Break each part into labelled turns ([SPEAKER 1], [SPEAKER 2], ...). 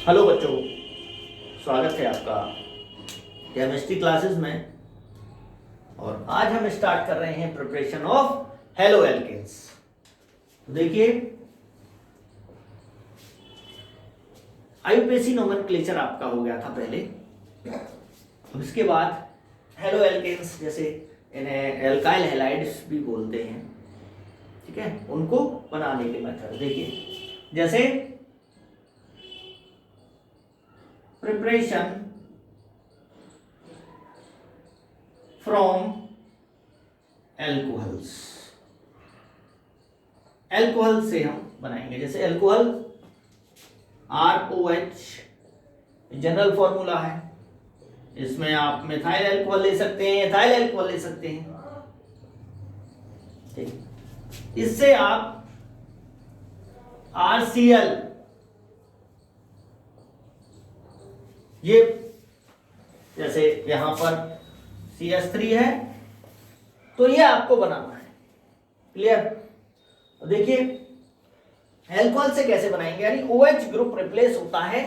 [SPEAKER 1] Hello बच्चों, स्वागत है आपका केमिस्ट्री क्लासेस में। और आज हम स्टार्ट कर रहे हैं प्रिपरेशन ऑफ हेलो एल्केन्स। तो देखिए, आईयूपीएसी नोमेनक्लेचर आपका हो गया था पहले। अब इसके बाद हेलो एल्केन्स, जैसे इन्हें एल्काइल हैलाइड्स भी बोलते हैं, ठीक है, उनको बनाने के मेथड देखिए। जैसे प्रिपरेशन फ्रॉम एल्कोहल्स, एल्कोहल से हम बनाएंगे। जैसे एल्कोहल ROH जनरल फॉर्मूला है, इसमें आप मिथाइल एल्कोहल ले सकते हैं, एथाइल एल्कोहल ले सकते हैं, ठीक। इससे आप RCl, ये जैसे यहां पर CH3 है, तो ये आपको बनाना है। क्लियर? देखिए एल्कोहल से कैसे बनाएंगे, यानी OH ग्रुप रिप्लेस होता है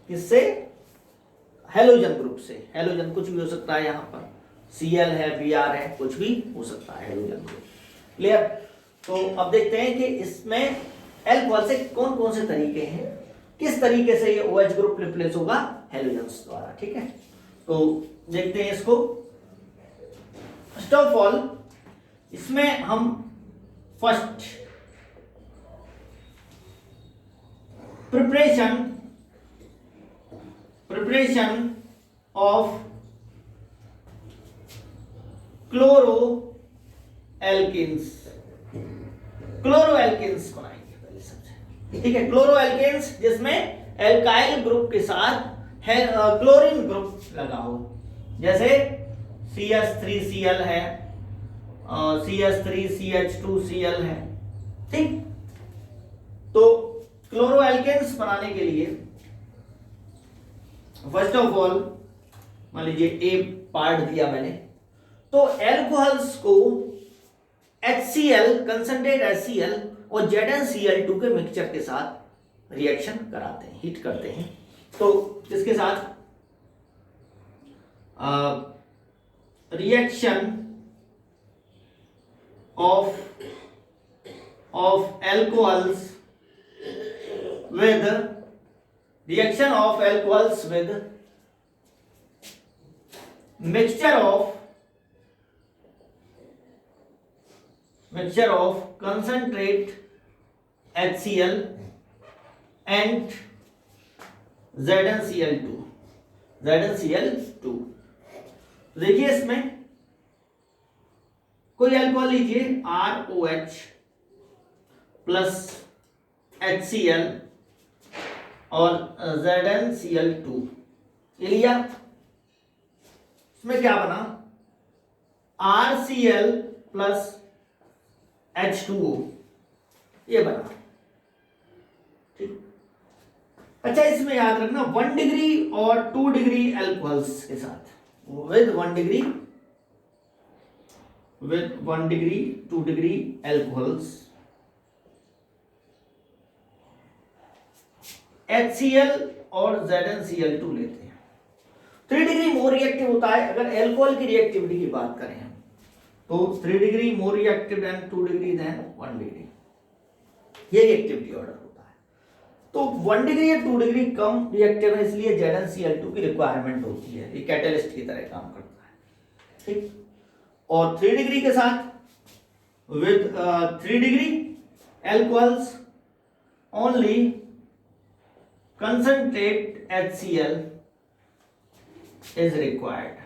[SPEAKER 1] किससे? हेलोजन ग्रुप से। हेलोजन कुछ भी हो सकता है, यहां पर Cl है, Br है, कुछ भी हो सकता है हेलोजन ग्रुप। क्लियर? तो अब देखते हैं कि इसमें एल्कोहल से कौन कौन से तरीके हैं, किस तरीके से ये OH ग्रुप रिप्लेस होगा हेलोजन्स द्वारा, ठीक है। तो देखते हैं इसको। फर्स्ट ऑफ ऑल इसमें हम first preparation of chloro alkenes बनाएंगे पहले सबसे, ठीक है। क्लोरो एल्किन्स जिसमें एल्काइल ग्रुप के साथ क्लोरीन ग्रुप लगा हो, जैसे CH3Cl है, CH3CH2Cl है, ठीक। तो क्लोरो एल्केन्स बनाने के लिए फर्स्ट ऑफ ऑल मान लीजिए ए पार्ट दिया मैंने, तो एल्कोहल्स को HCl, कंसंट्रेट HCl और ZnCl2 के मिक्सचर के साथ रिएक्शन कराते हैं, हीट करते हैं। तो इसके साथ reaction of alcohols with mixture of concentrate HCl and ZnCl2। देखिए इसमें कोई एल्कोहल लीजिए, ROH प्लस HCl और ZnCl2, ये लिया। इसमें क्या बना? RCl प्लस H2O, ये बना, ठीक। अच्छा, इसमें याद रखना 1 डिग्री और 2 डिग्री एल्कोहल्स के साथ, with 1 degree 2 degree alcohols, HCl और ZnCl2 लेते हैं। 3 डिग्री मोर रिएक्टिव होता है। अगर एल्कोहल की रिएक्टिविटी की बात करें हम, तो 3 degree more reactive than 2 degree than 1 degree, ये रिएक्टिविटी ऑर्डर होता है। तो 1 डिग्री या 2 डिग्री कम रिएक्टिव है, इसलिए ZnCl2 की रिक्वायरमेंट होती है, ये कैटलिस्ट की तरह काम करता है, ठीक। और 3 डिग्री के साथ with 3 degree alcohols only concentrate HCl is required।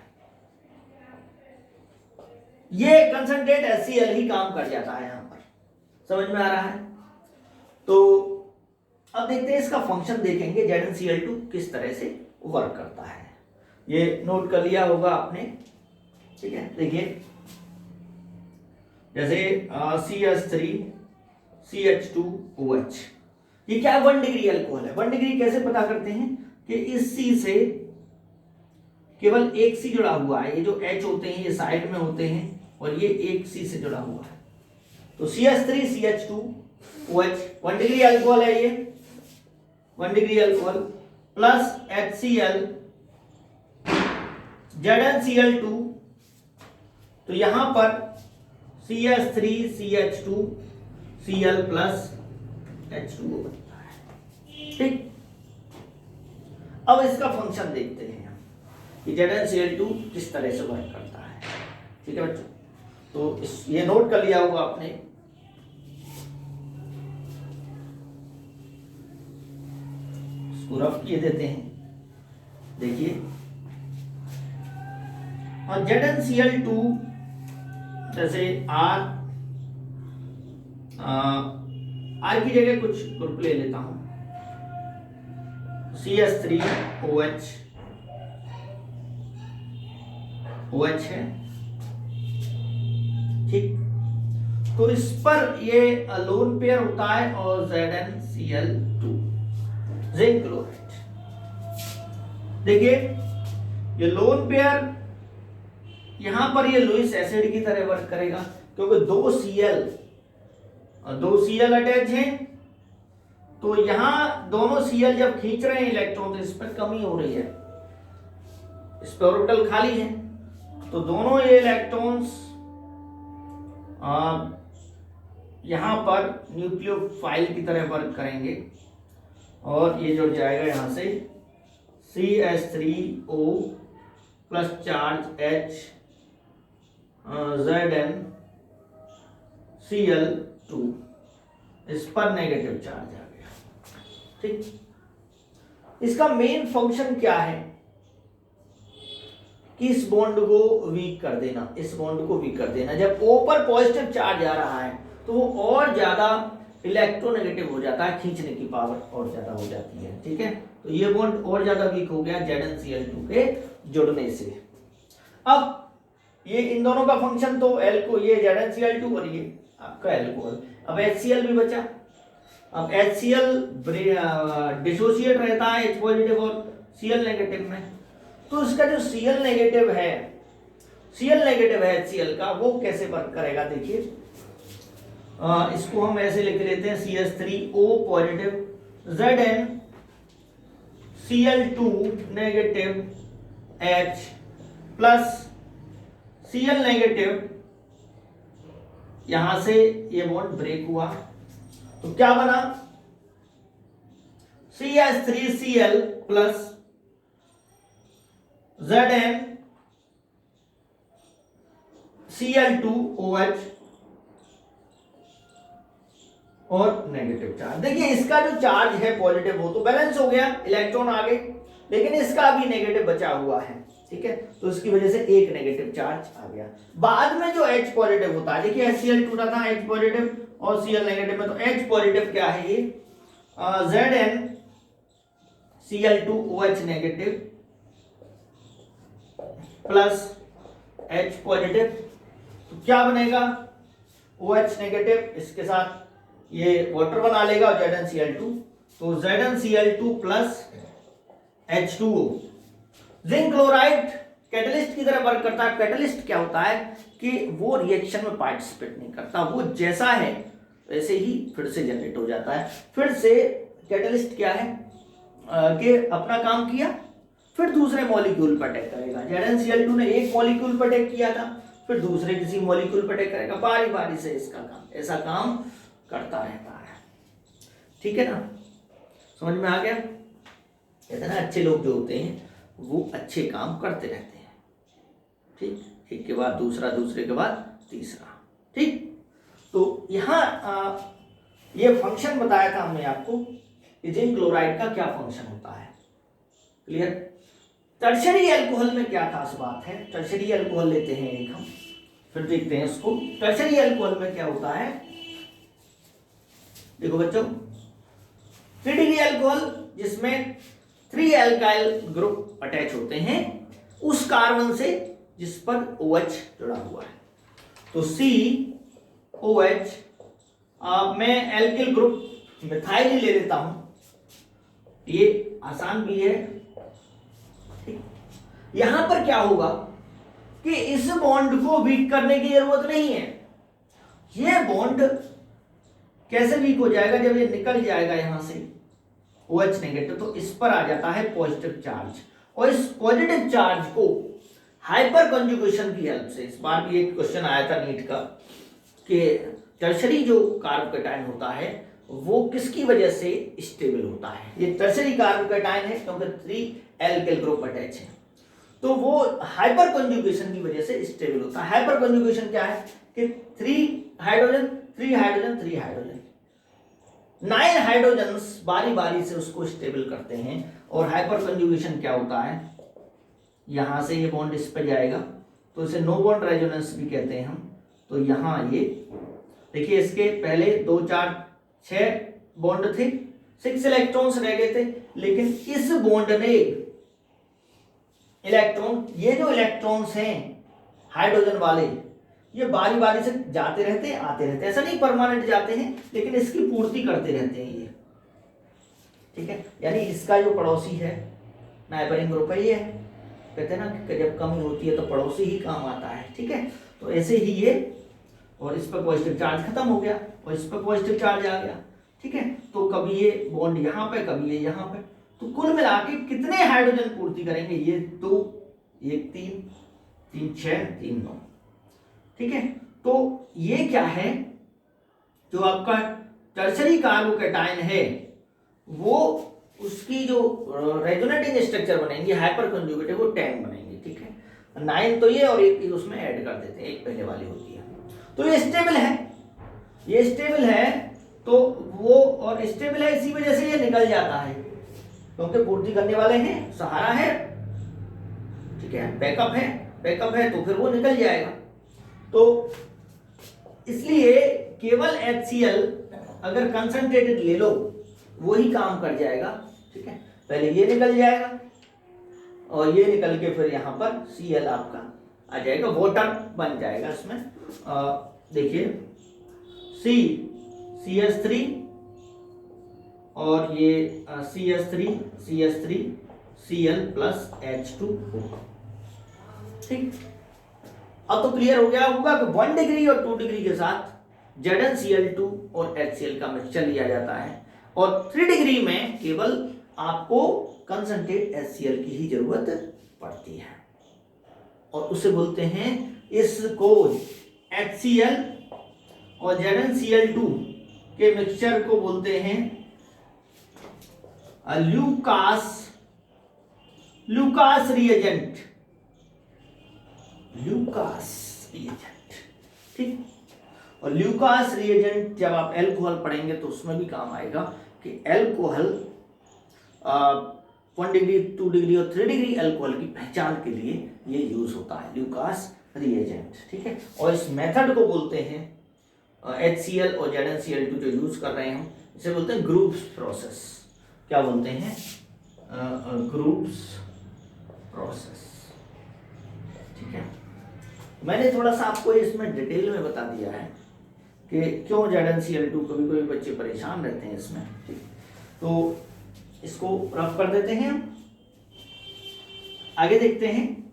[SPEAKER 1] ये कंसंट्रेट HCl ही काम कर जाता है यहां पर, समझ में आ रहा है? तो अब देखते हैं इसका फंक्शन, देखेंगे ZnCl2 किस तरह से वर्क करता है। ये नोट कर लिया होगा आपने, ठीक है। देखिए जैसे CH3 CH2OH, ये क्या 1 डिग्री एल्कोहल है। 1 डिग्री कैसे पता करते हैं कि इस C से केवल एक C जुड़ा हुआ है, ये जो H होते हैं ये साइड में होते हैं और ये एक C से जुड़ा हुआ है। तो CH3 CH2 OH 1 degree alcohol है ये, 1 degree alcohol plus HCl ZnCl2, तो यहां पर CH3CH2Cl प्लस H2O बनता है। ठीक, अब इसका फंक्शन देखते हैं कि ZnCl2 किस तरह से वर्क करता है। ठीक है बच्चों, तो ये नोट कर लिया होगा आपने। इसको रफ किए देते हैं, देखिए। और ZnCl2 जैसे R की जगह कुछ ग्रुप ले लेता हूं, CH3OH OH है। ठीक, तो इस पर ये लोन पेयर होता है और ZnCl2 जिंक क्लोराइड। देखिए ये लोन पेयर यहां पर ये लुईस एसिड की तरह वर्क करेगा, क्योंकि दो Cl अटैच हैं, तो यहां दोनों Cl जब खींच रहे हैं इलेक्ट्रॉन तो इस पर कमी हो रही है, इस पर ऑर्बिटल खाली है, तो दोनों ये इलेक्ट्रॉन्स यहां पर न्यूक्लियोफाइल की तरह वर्क करेंगे और ये जुड़ जाएगा यहां से CH3O plus charge H ZnCl2, इस पर नेगेटिव चार्ज आ गया। ठीक, इसका मेन फंक्शन क्या है कि इस बॉन्ड को वीक कर देना, इस बॉन्ड को वीक कर देना। जब O पर पॉजिटिव चार्ज आ रहा है तो वो और ज्यादा इलेक्ट्रोनेगेटिव हो जाता है, खींचने की पावर और ज्यादा हो जाती है। ठीक है, तो ये बॉन्ड और ज्यादा वीक हो गया ZnCl2 के जुड़ने से। अब ये इन दोनों का फंक्शन तो ये ZnCl2 और ये आपका एल्कोहल। अब HCl भी बचा। अब HCl डिसोसिएट रहता है H पॉजिटिव और Cl नेगेटिव में, तो इसका जो Cl नेगेटिव है HCl का, वो कैसे वर्क करेगा देखिए। इसको हम ऐसे लिख लेते हैं CH3O positive ZnCl2 negative H plus Cl negative, यहां से ये बॉन्ड ब्रेक हुआ तो क्या बना, CH3Cl प्लस ZnCl2OH और नेगेटिव चार्ज। देखिए इसका जो चार्ज है पॉजिटिव वो तो बैलेंस हो गया, इलेक्ट्रॉन आ गए, लेकिन इसका भी नेगेटिव बचा हुआ है। ठीक है, तो इसकी वजह से एक नेगेटिव चार्ज आ गया। बाद में जो H पॉजिटिव होता है, देखिए HCl था H पॉजिटिव और Cl नेगेटिव में, तो H पॉजिटिव क्या है ये ZnCl2OH negative plus H positive, तो क्या बनेगा OH नेगेटिव, इसके साथ ये वाटर बना लेगा और ZnCl2, तो ZnCl2 plus H2O। Zinc chloride catalyst की तरह वर्क करता है। कैटलिस्ट क्या होता है कि वो रिएक्शन में पार्टिसिपेट नहीं करता, वो जैसा है वैसे ही फिर से जनरेट हो जाता है। फिर से कैटलिस्ट क्या है कि अपना काम किया फिर दूसरे मॉलिक्यूल पर अटैक करेगा। ZnCl2 ने एक मॉलिक्यूल पर अटैक किया था, फिर दूसरे किसी मॉलिक्यूल पर अटैक करेगा, बारी बारी से इसका काम ऐसा काम करता रहता है। ठीक है ना, समझ में आ गया। इतना अच्छे लोग जो होते हैं वो अच्छे काम करते रहते हैं। ठीक, एक के बाद दूसरा, दूसरे के बाद तीसरा। ठीक, तो यहाँ ये फंक्शन बताया था हमने आपको कि जिंक क्लोराइड का क्या फंक्शन होता है। क्लियर। टर्शरी अल्कोहल में क्या खास बात है, टर्शरी अल्कोहल लेते हैं एक हम, फिर देखते हैं इसको। टर्शरी अल्कोहल में क्या होता है, देखो बच्चों, 3 डिग्री अल्कोहल जिसमें 3 एल्काइल ग्रुप अटैच होते हैं उस कार्बन से जिस पर OH जुड़ा हुआ है, तो COH। मैं एल्किल ग्रुप मिथाइल ही ले लेता हूं, ये आसान भी है। यहां पर क्या होगा कि इस बॉन्ड को वीक करने की जरूरत नहीं है। यह बॉन्ड कैसे वीक हो जाएगा, जब ये निकल जाएगा यहां से, OH नेगेटिव, तो इस पर आ जाता है पॉजिटिव चार्ज, और इस पॉजिटिव चार्ज को हाइपर कंजुगेशन की हेल्प से, इस बार भी एक क्वेश्चन आया था नीट का कि टर्शरी जो कार्बोकेटाइन होता है वो किसकी वजह से स्टेबल होता है। ये टर्शरी कार्बोकेटाइन है क्योंकि 3 एल्किल ग्रुप अटैच है, तो वो हाइपर कंजुगेशन की वजह से स्टेबल होता है। हाइपर कंजुगेशन क्या है कि 3 हाइड्रोजन 3 हाइड्रोजन 3 हाइड्रोजन 9 हाइड्रोजन्स बारी बारी से उसको स्टेबल करते हैं। और हाइपर कंजुगेशन क्या होता है, यहां से ये बॉन्ड इस पे जाएगा तो इसे नो बॉन्ड रेजोनेंस भी कहते हैं हम। तो यहाँ ये देखिए, इसके पहले 2 4 6 बॉन्ड थे, 6 इलेक्ट्रॉन्स रह गए थे, लेकिन इस बॉन्ड ने इलेक्ट्रॉन, ये जो इलेक्ट्रॉन्स हैं हाइड्रोजन वाले, ये बारी बारी से जाते रहते हैं आते रहते हैं, ऐसा नहीं परमानेंट जाते हैं, लेकिन इसकी पूर्ति करते रहते हैं ये, ठीक है। यानी इसका जो पड़ोसी है नाइबरिंग ग्रुप है, ये कहते हैं ना कि जब कमी होती है तो पड़ोसी ही काम आता है, ठीक है। तो ऐसे ही ये, और इस पर पॉजिटिव चार्ज खत्म हो गया और इस पर पॉजिटिव चार्ज आ गया, ठीक है। तो कभी ये बॉन्ड यहाँ पे, कभी ये यहाँ पे, तो कुल मिला के कितने हाइड्रोजन पूर्ति करेंगे, ये 2 1 3 3 6 3 9, ठीक है। तो ये क्या है, जो आपका टर्शरी कार्बोकेटाइन है वो उसकी जो रेजोनेटिंग स्ट्रक्चर बनेंगे हाइपर कंजुगेटिव, वो 10 बनेंगे, ठीक है। 9 तो ये और एक उसमें ऐड कर देते हैं, एक पहले वाली होती है। तो ये स्टेबल है, ये स्टेबल है, तो वो और स्टेबल है इसी वजह से ये निकल जाता है, क्योंकि पूर्ति करने वाले हैं, सहारा है, ठीक है, बैकअप है तो फिर वो निकल जाएगा। तो इसलिए केवल HCl अगर कंसंट्रेटेड ले लो वो ही काम कर जाएगा, ठीक है। पहले ये निकल जाएगा और ये निकल के फिर यहाँ पर Cl आपका आ जाएगा, वाटर बन जाएगा इसमें। देखिए CH3 और ये CH3 Cl प्लस H2O, ठीक। अब तो क्लियर हो गया होगा कि 1 डिग्री और 2 डिग्री के साथ ZnCl2 और HCl का मिक्सचर लिया जाता है, और 3 डिग्री में केवल आपको कंसंट्रेट HCl की ही जरूरत पड़ती है, और उसे बोलते हैं, इसको HCl और ZnCl2 के मिक्सचर को बोलते हैं ल्यूकास रिएजेंट, ठीक। और ल्यूकास रिएजेंट जब आप एल्कोहल पढ़ेंगे तो उसमें भी काम आएगा कि एल्कोहल 1 डिग्री 2 डिग्री और 3 डिग्री एल्कोहल की पहचान के लिए ये यूज होता है, ल्यूकास रिएजेंट, ठीक है। और इस मेथड को बोलते हैं HCl और ZnCl2 जो यूज कर रहे हैं हम, इसे बोलते हैं ग्रुप्स प्रोसेस। क्या बोलते हैं, ग्रुप्स प्रोसेस, ठीक है। मैंने थोड़ा सा आपको इसमें डिटेल में बता दिया है कि क्यों ZnCl2, कभी कोई बच्चे परेशान रहते हैं इसमें, ठीक। तो इसको रफ कर देते हैं, आगे देखते हैं।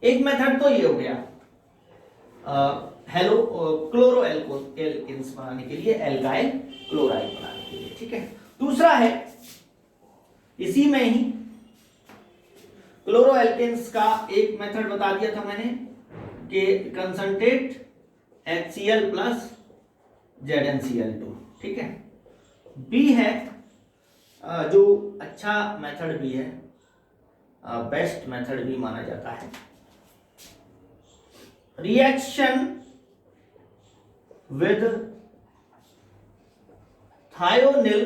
[SPEAKER 1] एक मेथड तो ये हो गया क्लोरो एल्केन्स बनाने के लिए, एल्काइल क्लोराइड बनाने के लिए, ठीक है। दूसरा है इसी में ही क्लोरो एल्केन्स का एक मेथड बता दिया था मैंने कि कंसंट्रेट HCl प्लस ZnCl2, ठीक है। बी है जो अच्छा मेथड भी है, बेस्ट मेथड भी माना जाता है, reaction with thionyl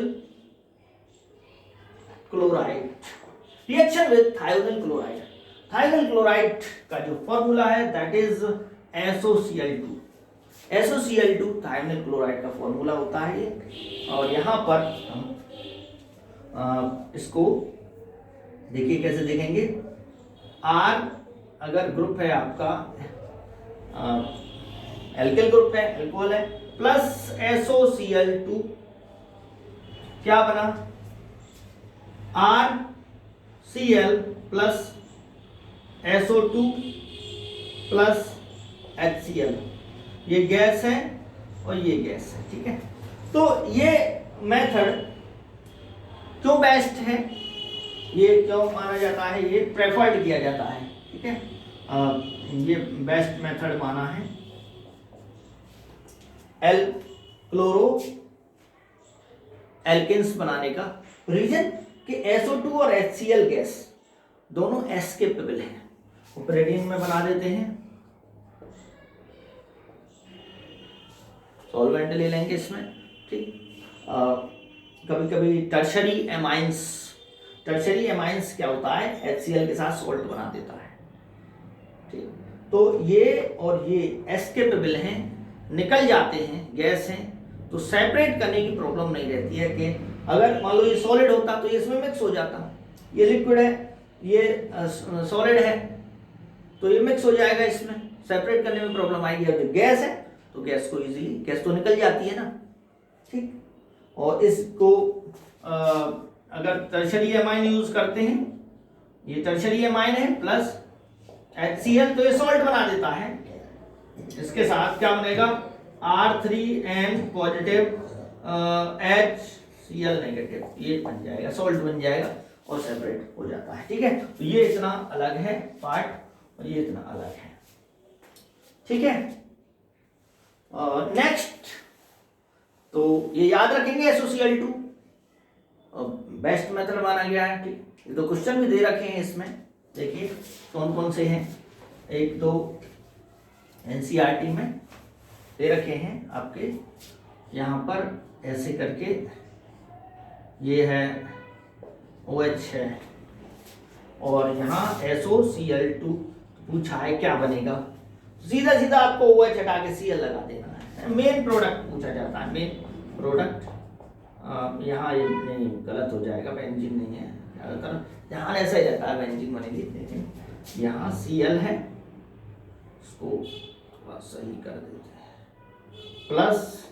[SPEAKER 1] chloride, reaction with thionyl chloride. Thionyl chloride का जो फॉर्मूला है that is SOCl2, SOCl2 thionyl chloride का फॉर्मूला होता है ये। और यहां पर हम इसको देखिए कैसे देखेंगे, R अगर ग्रुप है आपका एल्किल ग्रुप है, एल्कोहल है, प्लस SOCl2 क्या बना, RCl plus SO2 plus HCl, ये गैस है और ये गैस है, ठीक है। तो ये मेथड क्यों बेस्ट है, ये क्यों माना जाता है, ये प्रेफर्ड किया जाता है, ठीक है। ये बेस्ट मेथड माना है एल क्लोरो एल्केन्स बनाने का। रीजन कि SO2 और HCl गैस दोनों एस्केपेबल हैं। ऑपरेडिन में बना देते हैं, सॉल्वेंट ले लेंगे इसमें, ठीक। कभी कभी टर्शरी एमाइंस क्या होता है, HCl के साथ सॉल्ट बना देता है, ठीक। तो ये और ये एस्केपेबल हैं, निकल जाते हैं, गैस हैं, तो सेपरेट करने की प्रॉब्लम नहीं रहती है कि अगर मान लो ये सॉलिड होता तो ये इसमें मिक्स हो जाता, ये लिक्विड है, ये सॉलिड है, तो ये मिक्स हो जाएगा, इसमें सेपरेट करने में प्रॉब्लम आएगी। अगर गैस है तो गैस को इजीली, गैस तो निकल जाती है ना, ठीक। और इसको अगर टर्शरी एमाइन यूज करते हैं, ये टर्शरी एमाइन है प्लस HCl, तो ये सॉल्ट बना देता है। इसके साथ क्या बनेगा, R3N पॉजिटिव HCl नेगेटिव, ये बन जाएगा, सॉल्ट बन जाएगा और सेपरेट हो जाता है, ठीक है। तो ये इतना अलग है पार्ट और ये इतना अलग है, ठीक है। नेक्स्ट, तो ये याद रखेंगे SOCl2 बेस्ट मेथड माना गया है, ठीक। ये तो क्वेश्चन भी दे रखे हैं इसमें, देखिए कौन कौन से हैं, एक दो NCERT में दे रखे हैं आपके, यहाँ पर ऐसे करके, ये है OH है और यहाँ SOCl2 पूछा है क्या बनेगा, सीधा सीधा आपको OH हटा के Cl लगा देना है। मेन प्रोडक्ट पूछा जाता है, मेन प्रोडक्ट, यहाँ ये नहीं, गलत हो जाएगा, बेंजीन नहीं है ज़्यादातर, यहाँ ऐसा ही रहता है, बेंजीन बनेगी, लेकिन यहाँ Cl है, इसको थोड़ा सही कर देते हैं, plus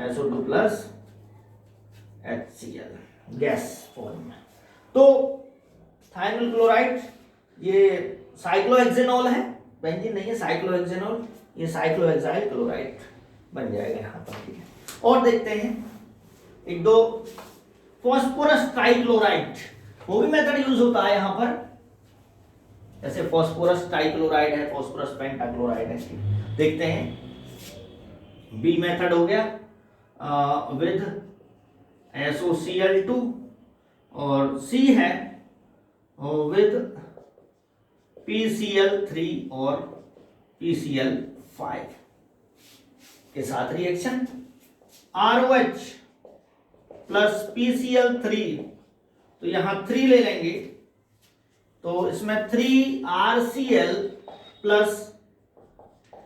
[SPEAKER 1] SO2 plus HCl gas form में। तो थायनल क्लोराइड ये साइक्लोहेक्सेनॉल है, बेंजीन नहीं है, साइक्लोहेक्सेनॉल, ये साइक्लोहेक्साइल क्लोराइड बन जाएगा यहाँ पर, ठीक है। और देखते हैं एक दो, फॉस्फोरस ट्राइक्लोराइड, वो भी मेथड यूज होता है यहाँ पर, जैसे फॉस्फोरस ट्राइक्लोराइड है, फॉस्फोरस पेंटाक्लोराइड है, देखते हैं। बी मेथड हो गया विद SOCl2 और सी है विद PCl3 और PCl5 के साथ रिएक्शन, ROH प्लस PCl3, तो यहां 3 ले लेंगे, तो इसमें 3RCl plus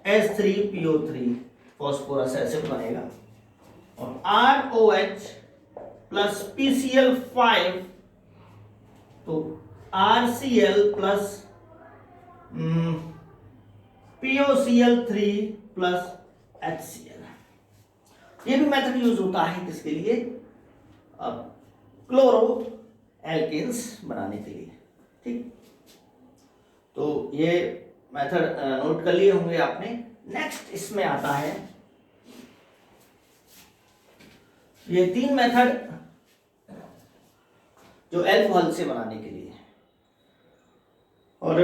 [SPEAKER 1] H3PO3 phosphorous acid बनेगा, और ROH प्लस PCl5, तो RCl plus POCl3 plus HCl। ये भी मेथड यूज होता है किसके लिए, अब क्लोरो एल्केन्स बनाने के लिए, ठीक। तो ये मेथड नोट कर लिए होंगे आपने। नेक्स्ट इसमें आता है ये 3 मेथड जो अल्कोहल से बनाने के लिए, और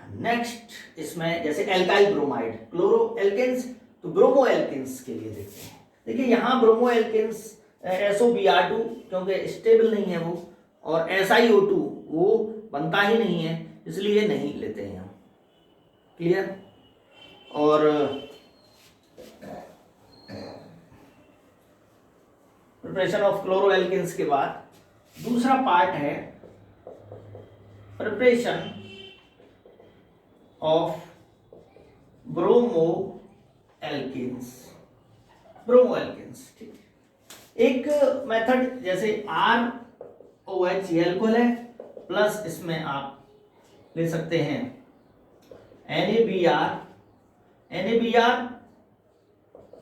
[SPEAKER 1] नेक्स्ट इसमें जैसे एल्काइल ब्रोमाइड, क्लोरो एल्केन्स, तो ब्रोमो एल्केन्स के लिए देखते हैं। देखिए यहाँ ब्रोमो एल्केन्स SOBr2 क्योंकि स्टेबल नहीं है वो, और SiO2 वो बनता ही नहीं है, इसलिए नहीं लेते हैं हम, क्लियर। और प्रिपरेशन ऑफ क्लोरो एल्केन्स के बाद दूसरा पार्ट है प्रिपरेशन ऑफ ब्रोमो एल्केन्स, ठीक। एक मेथड जैसे ROH ये अल्कोहल है, प्लस इसमें आप ले सकते हैं NaBr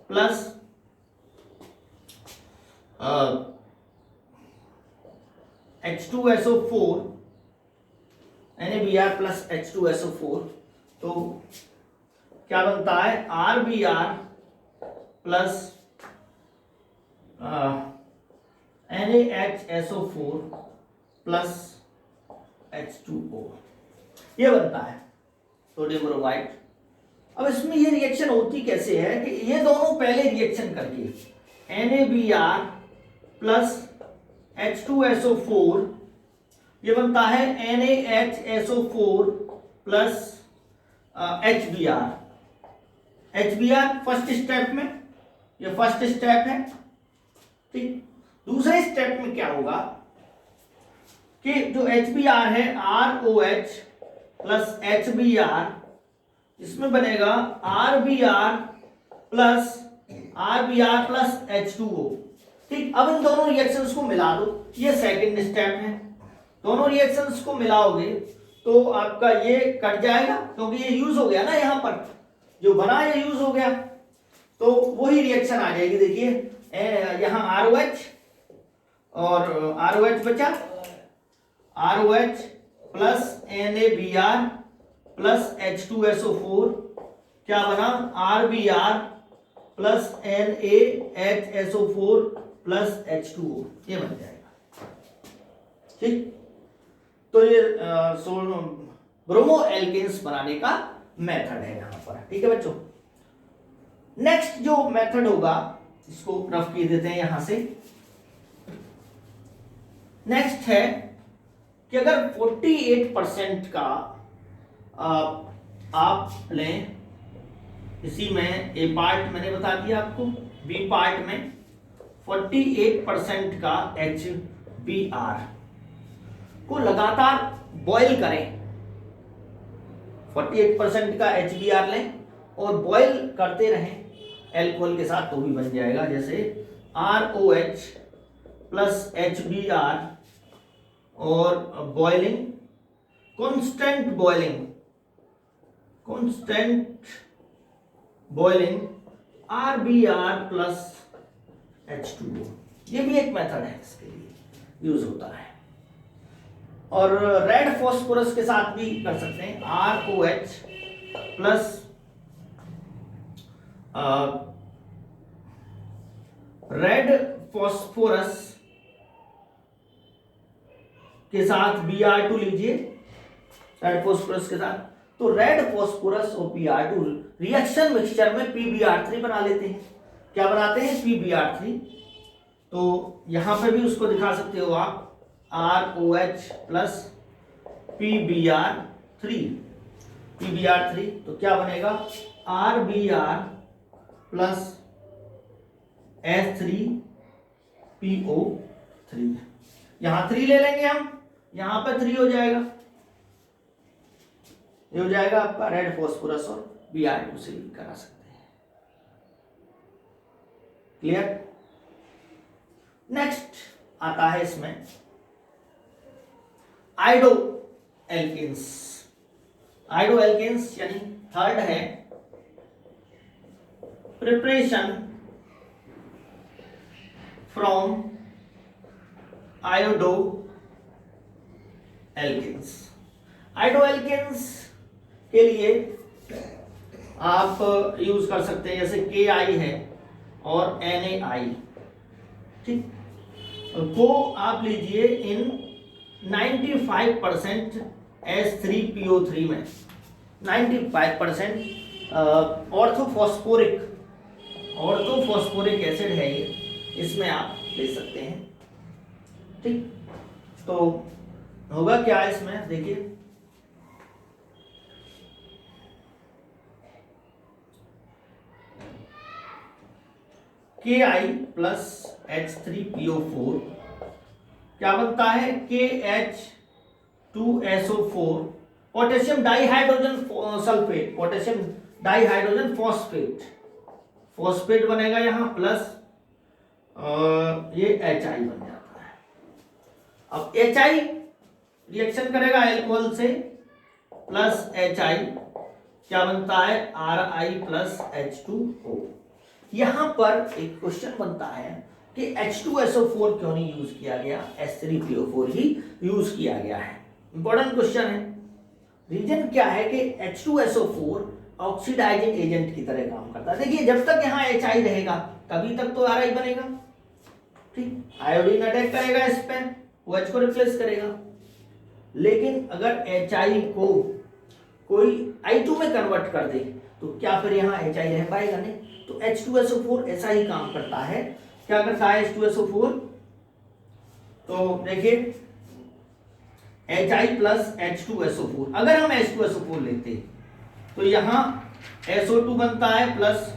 [SPEAKER 1] plus H2SO4, NaBr plus H2SO4, तो क्या बनता है RBr plus NaHSO4 plus H2O, ये बनता है सोडियम ब्रोमाइड। अब इसमें ये रिएक्शन होती कैसे है कि ये दोनों पहले रिएक्शन करके NaBr प्लस H2SO4, ये बनता है NaHSO4 plus HBr। HBr first step में, ये फर्स्ट स्टेप है, ठीक। दूसरे स्टेप में क्या होगा कि जो HBr है ROH प्लस HBr, इसमें बनेगा RBr प्लस H2O, ठीक। अब इन दोनों रिएक्शंस को मिला दो, ये सेकंड स्टेप है। दोनों रिएक्शंस को मिलाओगे तो आपका ये कट जाएगा, क्योंकि ये यूज हो गया ना, यहाँ पर जो बना ये यूज हो गया, तो वही रिएक्शन आ जाएगी। देखिए यहाँ ROH और ROH बचा, ROH plus NaBr plus H2SO4, क्या बना RBr plus NaHSO4 plus H2O, ये बन जाएगा, ठीक। तो ये ब्रोमो एल्केन्स बनाने का मेथड है यहां पर, ठीक है बच्चों। नेक्स्ट जो मेथड होगा इसको रफ किए देते हैं यहां से। नेक्स्ट है कि अगर 48% का आप लें, इसी में ए पार्ट मैंने बता दिया आपको, बी पार्ट में 48% का HBr को लगातार बॉईल करें, 48% का HBr लें और बॉईल करते रहें एल्कोहल के साथ, तो भी बन जाएगा। जैसे ROH प्लस HBr और boiling, constant boiling RBr plus H2O, ये भी एक मेथड है, इसके लिए यूज होता है। और रेड फॉस्फोरस के साथ भी कर सकते हैं, ROH प्लस रेड फॉस्फोरस के साथ Br2 लीजिए, रेड फॉस्फोरस के साथ, तो रेड फॉस्फोरस और Br2 रिएक्शन मिक्सचर में PbR3 बना लेते हैं। क्या बनाते हैं? PbR3। तो यहां पे भी उसको दिखा सकते हो आप, ROH प्लस PbR3, तो क्या बनेगा RBr प्लस H3PO3। यहां 3 ले लेंगे हम, यहां पर 3 हो जाएगा, ये हो जाएगा आपका रेड फॉस्फोरस और Br2 से भी करा सकते हैं। क्लियर? नेक्स्ट आता है इसमें आइडो एल्केन्स यानी थर्ड है प्रिपरेशन फ्रॉम आयोडो एल्केन्स के लिए आप यूज कर सकते हैं, जैसे KI है और NaI, ठीक, को आप लीजिए इन 95% H3PO3 में 95% ऑर्थोफॉस्फोरिक एसिड है ये, इसमें आप ले सकते हैं, ठीक। तो होगा क्या इसमें, देखिए KI प्लस H3PO4 क्या बनता है, KH2SO4 potassium dihydrogen sulphate, potassium dihydrogen phosphate बनेगा यहां, प्लस ये HI बन जाता है। अब HI रिएक्शन करेगा एल्कोहल से, प्लस HI क्या बनता है, RI प्लस H2O। यहां पर एक क्वेश्चन बनता है कि H2SO4 क्यों नहीं यूज किया गया, H3PO4 ही यूज किया गया है। इंपॉर्टेंट क्वेश्चन है। रीजन क्या है कि H2SO4 ऑक्सीडाइजिंग एजेंट की तरह काम करता है। देखिए जब तक यहाँ HI रहेगा तभी तक तो RI बनेगा, ठीक, आयोडीन अटैक करेगा इस पे, OH को रिप्लेस करेगा। लेकिन अगर HI को कोई I2 में कन्वर्ट कर दे तो क्या फिर यहाँ HI रह पाएगा? नहीं। तो H2SO4 ऐसा ही काम करता है। क्या करता है H2SO4? तो देखिए HI प्लस H2SO4, अगर हम H2SO4 लेते तो यहाँ SO2 बनता है प्लस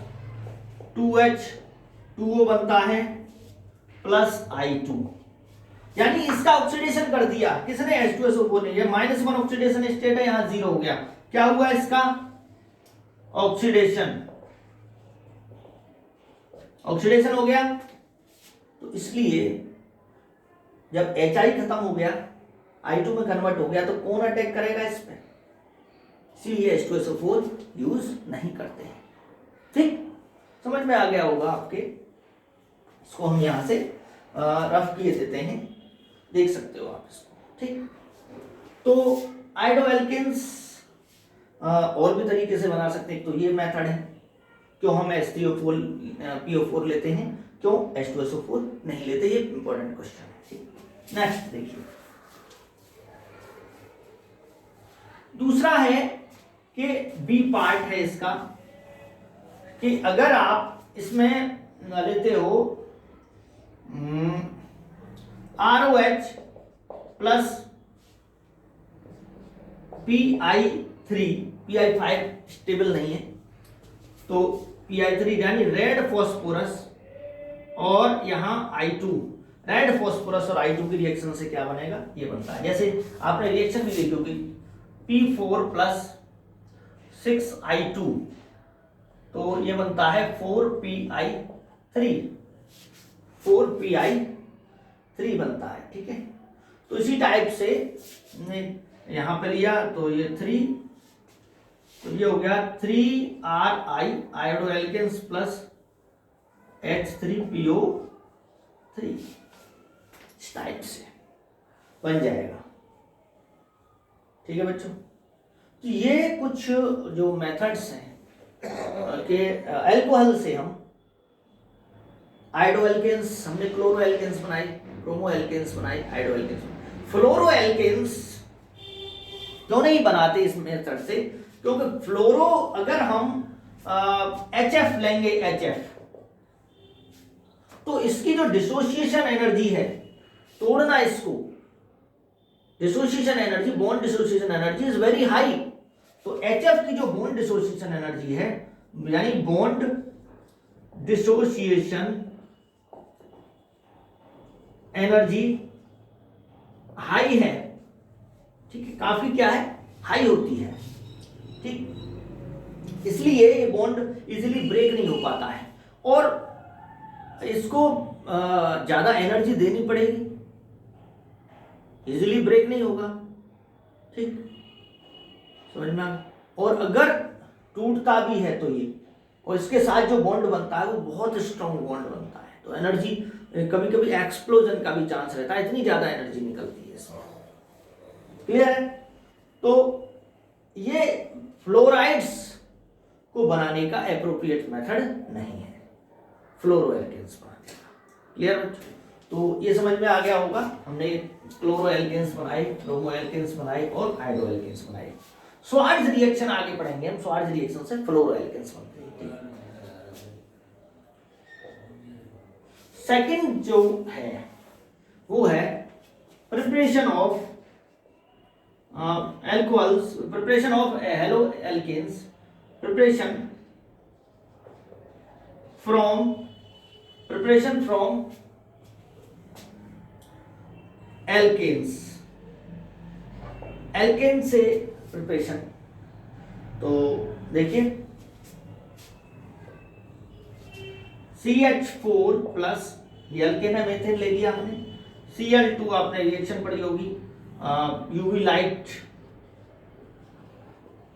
[SPEAKER 1] 2H2O बनता है प्लस I2, यानी इसका ऑक्सीडेशन कर दिया किसने? H2SO4 ने। ये -1 ऑक्सीडेशन स्टेट है, यहाँ 0 हो गया। क्या हुआ इसका? ऑक्सीडेशन, ऑक्सीडेशन हो गया। तो इसलिए जब HI खत्म हो गया, I2 में कन्वर्ट हो गया, तो कौन अटैक करेगा इस पे? इसलिए H2SO4 यूज नहीं करते हैं। ठीक, समझ में आ गया होगा आपके। इसको हम यहां से रफ किए देते हैं, देख सकते हो आप इसको। ठीक, तो आयोडोएल्केन्स और भी तरीके से बना सकते हैं। तो ये मेथड है, क्यों हम H3O4 PO4 लेते हैं, क्यों H2SO4 नहीं लेते, ये इंपॉर्टेंट क्वेश्चन है। ठीक, नेक्स्ट देखिए, दूसरा है कि बी पार्ट है इसका, कि अगर आप इसमें लेते हो ROH plus PI3, PI5 stable नहीं है, तो PI3 यानी रेड फॉस्फोरस और यहाँ I2, रेड फॉस्फोरस और I2 की रिएक्शन से क्या बनेगा? ये बनता है। जैसे आपने रिएक्शन भी देखी होगी, P4 प्लस 6I2, तो ये बनता है 4PI3, 4PI3 बनता है। ठीक है, तो इसी टाइप से यहां पे लिया तो ये 3, तो ये हो गया 3RI आयोडोएल्केन्स प्लस H3PO3, इस टाइप से बन जाएगा। ठीक है बच्चों, तो ये कुछ जो मेथड्स हैं कि अल्कोहल से हम आयोडोएल्केन्स, हमने क्लोरोएल्केन्स बनाई, ब्रोमोएल्केन्स बनाई, आयोडोएल्केन्स। फ्लोरोएल्केन्स क्यों नहीं बनाते इस मेथड से? क्योंकि फ्लोरो अगर हम HF लेंगे, HF, तो इसकी जो डिसोसिएशन एनर्जी है, तोड़ना इसको, dissociation energy, bond dissociation energy is very high. तो HF की जो बॉन्ड डिसोसिएशन एनर्जी है, यानी बॉन्ड डिसोसिएशन एनर्जी हाई है। ठीक है, काफी क्या है? हाई होती है। ठीक, इसलिए ये बॉन्ड इजीली ब्रेक नहीं हो पाता है और इसको ज्यादा एनर्जी देनी पड़ेगी, इजीली ब्रेक नहीं होगा। ठीक, समझ में आ गया? और अगर टूटता भी है तो ये, और इसके साथ जो बॉन्ड बनता है वो बहुत स्ट्रॉन्ग बॉन्ड बनता है, तो एनर्जी कभी कभी एक्सप्लोजन का भी चांस रहता है, इतनी ज्यादा एनर्जी निकलती है इसमें। क्लियर है? तो ये फ्लोराइड्स को बनाने का एप्रोप्रिएट मेथड नहीं है, फ्लोरोएल्केन्स बनाने का। क्लियर? तो ये समझ में आ गया होगा, हमने क्लोरोएल्केन्स बनाए, ब्रोमोएल्केन्स बनाए और आयोडोएल्केन्स बनाए। स्वार्ट्ज रिएक्शन आगे पढ़ेंगे हम, स्वार्ट्ज रिएक्शन से फ्लोरोएल्केन्स बनते हैं। सेकंड जो है वो है preparation of alcohols, preparation of haloalkanes, preparation from alkanes, alkane से प्रिपरेशन। तो देखिए CH4 प्लस, ये अल्केन है, मेथेन ले लिया हमने, Cl2 आपने रिएक्शन पढ़ी होगी, यूवी लाइट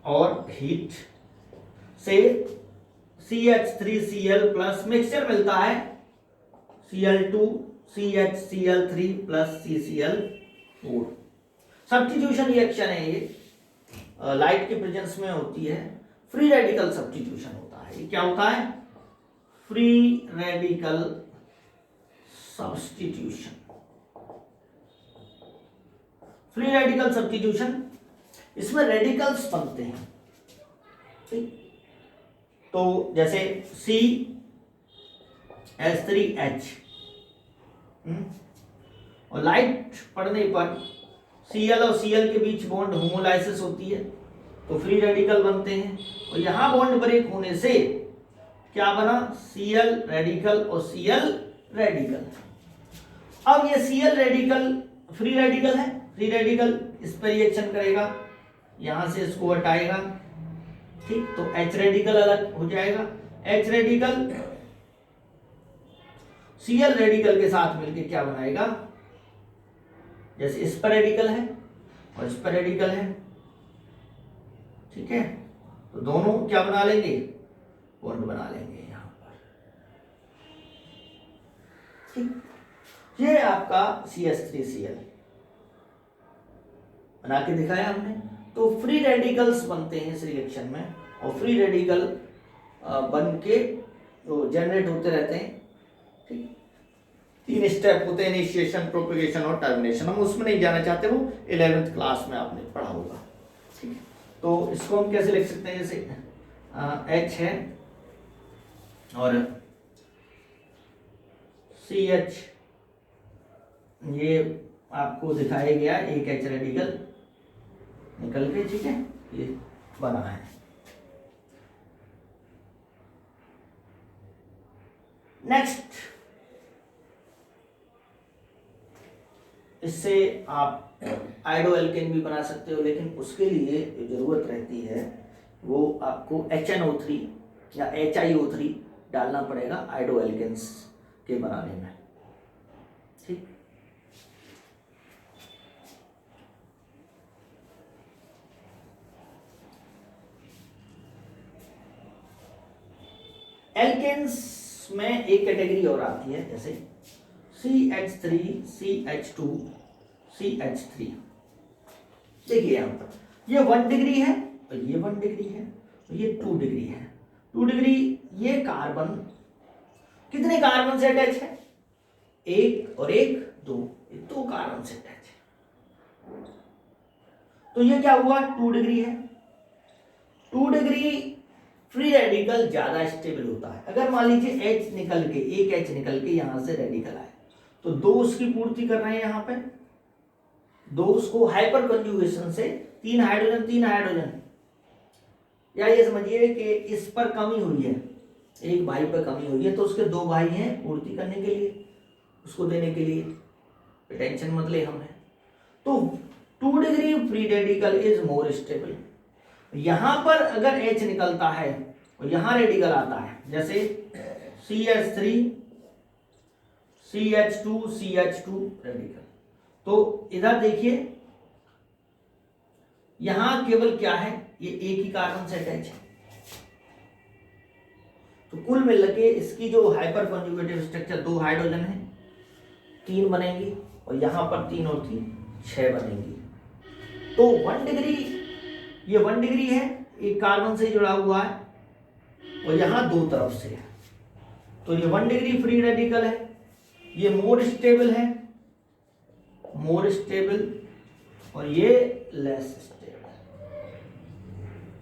[SPEAKER 1] और हीट से CH3Cl प्लस मिक्सचर मिलता है Cl2 CHCl3 plus CCl4। Substitution reaction है ये, लाइट के प्रेजेंस में होती है, फ्री रेडिकल सब्स्टिट्यूशन होता है। ये क्या होता है? Free radical substitution, free radical substitution, इसमें रेडिकल्स बनते हैं, ठीक। तो जैसे CH3H, और लाइट पड़ने पर Cl और Cl के बीच बॉन्ड होमोलाइसिस होती है तो फ्री रेडिकल बनते हैं, और यहां बॉन्ड ब्रेक होने से क्या बना, Cl रेडिकल और Cl रेडिकल। अब ये Cl रेडिकल फ्री रेडिकल है, फ्री रेडिकल इस पर रिएक्शन करेगा, यहां से इसको हटाएगा, ठीक। तो H रेडिकल अलग हो जाएगा, H रेडिकल Cl रेडिकल के साथ मिलके क्या बनाएगा, जैसे इस पर रेडिकल है और इस पर रेडिकल है, ठीक है, तो दोनों क्या बना लेंगे, बॉन्ड बना लेंगे यहां पर, ठीक। ये आपका CH3Cl बना के दिखाया हमने। तो फ्री रेडिकल्स बनते हैं इस रिएक्शन में, और फ्री रेडिकल बन के तो जनरेट होते रहते हैं, ठीक। 3 स्टेप होते हैं, इनिशिएशन, प्रोपेगेशन और टर्मिनेशन। हम उसमें नहीं जाना चाहते, वो 11th क्लास में आपने पढ़ा होगा, ठीक। तो इसको हम कैसे लिख सकते हैं, जैसे H है और CH, ये आपको दिखाया गया एक H रेडिकल निकल के, ठीक है, ये बना है। नेक्स्ट, इससे आप आयोडो एल्केन भी बना सकते हो, लेकिन उसके लिए जो जरूरत रहती है वो आपको HNO3 या HiO3 डालना पड़ेगा आयोडो एल्केन्स के बनाने में, ठीक। एल्केन्स में एक कैटेगरी और आती है, जैसे CH3, CH2, CH3। देखिए यहां पर ये 1 डिग्री है और ये 1 डिग्री है और ये 2 डिग्री है। 2 डिग्री, ये कार्बन कितने कार्बन से अटैच है, 1 और 1 2, ये 2 कार्बन से अटैच है। तो ये क्या हुआ, 2 डिग्री है। 2 डिग्री फ्री रेडिकल ज्यादा स्टेबल होता है। अगर मान लीजिए H निकल के, एक H निकल के यहां से रेडिकल आए, तो 2 उसकी पूर्ति कर रहे हैं यहां पे, 2 उसको हाइपर कंजुगेशन से 3 हाइड्रोजन 3 हाइड्रोजन, या ये समझिए कि इस पर कमी हुई है, एक भाई पर कमी हुई है, तो उसके 2 भाई हैं पूर्ति करने के लिए, उसको देने के लिए, टेंशन मत ले हम है। तो 2 degree free radical is more stable. यहां पर अगर H निकलता है और यहां रेडिकल आता है, जैसे CH3, CH2, CH2 रेडिकल, तो इधर देखिए यहां केवल क्या है, ये एक ही कार्बन से अटैच है, तो कुल मिलकर इसकी जो हाइपर कंजुगेटिव स्ट्रक्चर 2 हाइड्रोजन है, 3 बनेंगी, और यहां पर 3 और 3 6 बनेंगी। तो 1 डिग्री, ये 1 डिग्री है, एक कार्बन से जुड़ा हुआ है, और यहां 2 तरफ से है, तो ये 1 डिग्री फ्री रेडिकल है, ये मोर स्टेबल है, मोर स्टेबल, और ये लेस स्टेबल।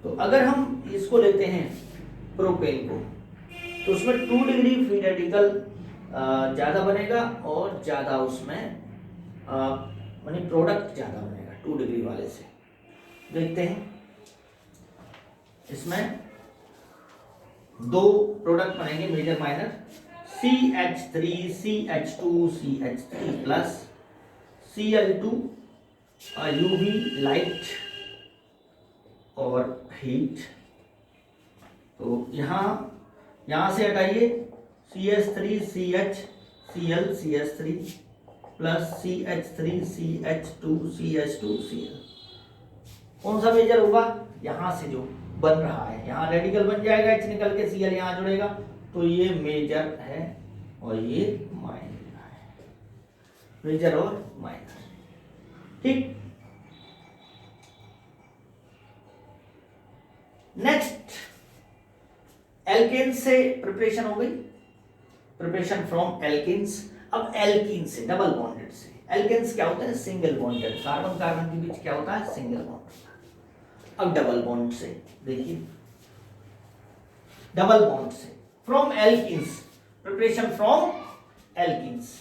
[SPEAKER 1] तो अगर हम इसको लेते हैं प्रोपेन को, तो उसमें 2 डिग्री फ्री रेडिकल ज्यादा बनेगा, और ज्यादा उसमें मानी प्रोडक्ट ज्यादा बनेगा 2 डिग्री वाले से। देखते हैं, इसमें 2 प्रोडक्ट बनेंगे major minor, CH3, CH2, CH3 plus Cl2, UV light और हीट। तो यहां से हटाइए CH3, CH, Cl, CH3 plus CH3, CH2, CH2, Cl। कौन सा मेजर होगा, यहां से जो बन रहा है, यहां रेडिकल बन जाएगा, H निकल के Cl यहां जुड़ेगा, तो ये मेजर है और ये माइनर है, मेजर और माइनर, ठीक। नेक्स्ट, एल्केन्स से प्रिपरेशन हो गई, प्रिपरेशन फ्रॉम एल्केन्स। अब एल्कीन से, डबल बॉन्डेड से, एल्केन्स क्या होते हैं? सिंगल बॉन्डेड, कार्बन कार्बन के बीच क्या होता है? Single bond. अब डबल बॉन्ड से देखिए, डबल बॉन्ड से from alkenes, preparation from alkenes,